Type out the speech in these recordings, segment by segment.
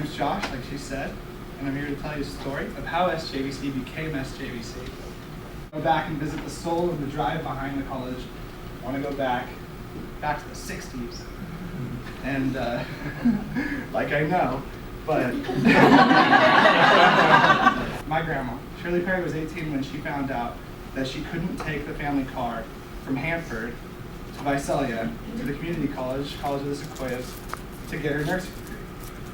name's Josh, like she said, and I'm here to tell you a story of how SJVC became SJVC. Go back and visit the soul of the drive behind the college. I want to go back to the 60s. And, like I know, but my grandma, Shirley Perry, was 18 when she found out that she couldn't take the family car from Hanford to Visalia to the community college of the Sequoias, to get her nursing degree.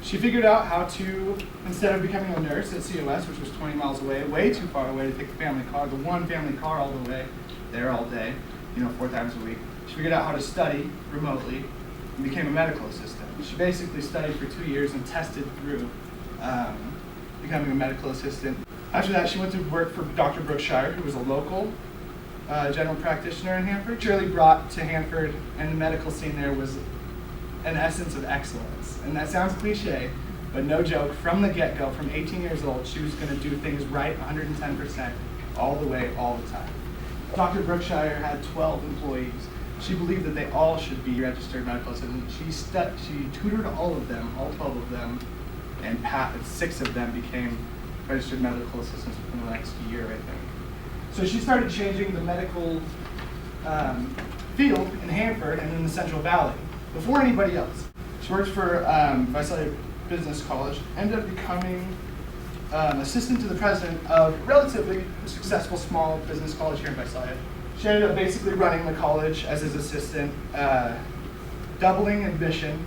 She figured out how to, instead of becoming a nurse at COS, which was 20 miles away, way too far away to take the family car, the one family car all the way there all day, 4 times a week. She figured out how to study remotely and became a medical assistant. She basically studied for 2 years and tested through becoming a medical assistant. After that, she went to work for Dr. Brookshire, who was a local general practitioner in Hanford. Shirley brought to Hanford, and the medical scene there was an essence of excellence. And that sounds cliche, but no joke, from the get-go, from 18 years old, she was going to do things right 110% all the way, all the time. Dr. Brookshire had 12 employees. She believed that they all should be registered medical assistants. She tutored all of them, all 12 of them, and 6 of them became registered medical assistants within the next year, I think. So she started changing the medical field in Hanford and in the Central Valley before anybody else. She worked for Visalia Business College, ended up becoming assistant to the president of a relatively successful small business college here in Visalia. She ended up basically running the college as his assistant, doubling in mission,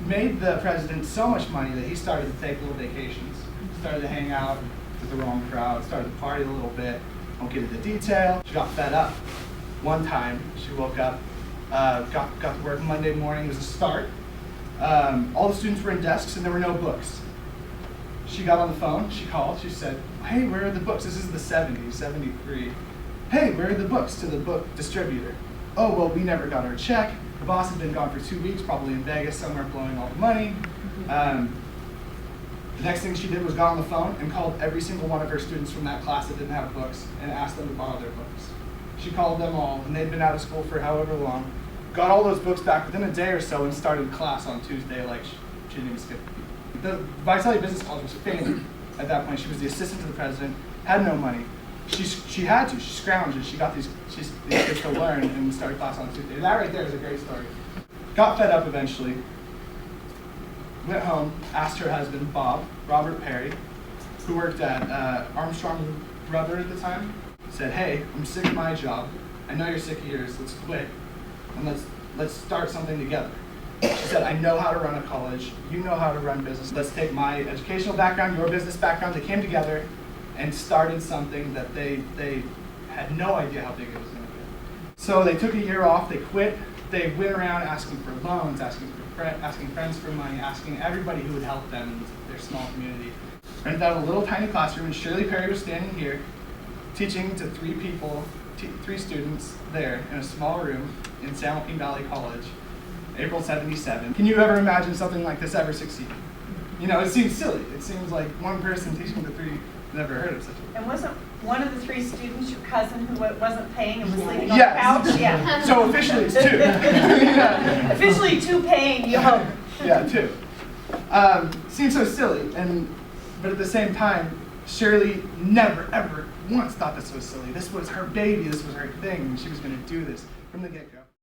made the president so much money that he started to take little vacations, started to hang out with the wrong crowd, started to party a little bit. Won't get into detail. She got fed up. One time, she woke up, got to work Monday morning. It was a start. All the students were in desks and there were no books. She got on the phone, she called, she said, "Hey, where are the books?" This is the 70s, 73. "Hey, where are the books?" to the book distributor. "Oh, well, we never got our check. The boss had been gone for 2 weeks, probably in Vegas somewhere blowing all the money." The next thing she did was got on the phone and called every single one of her students from that class that didn't have books and asked them to borrow their books. She called them all, and they'd been out of school for however long, got all those books back within a day or so, and started class on Tuesday like she didn't even skip a beat. The Visalia Business College was failing at that point. She was the assistant to the president, had no money. She scrounged, and she got these kids to learn and started class on Tuesday. That right there is a great story. Got fed up eventually. Went home, asked her husband, Robert Perry, who worked at Armstrong Brother at the time, said, "Hey, I'm sick of my job. I know you're sick of yours. Let's quit, and let's start something together." She said, "I know how to run a college. You know how to run business. Let's take my educational background, your business background." They came together and started something that they had no idea how big it was going to get. So they took a year off. They quit. They went around asking for loans, asking friends for money, asking everybody who would help them in their small community. Rented out a little tiny classroom, and Shirley Perry was standing here teaching to 3 students there in a small room in San Joaquin Valley College, April 77. Can you ever imagine something like this ever succeeding? It seems silly. It seems like one person teaching to 3, never heard of such a thing. And wasn't one of the 3 students your cousin who wasn't paying and was sleeping on the couch? Yeah. So officially it's 2. Yeah. Officially 2 paying, you hope. Yeah, 2. Seems so silly, but at the same time, Shirley never, ever once thought this was silly. This was her baby. This was her thing. And she was going to do this from the get-go.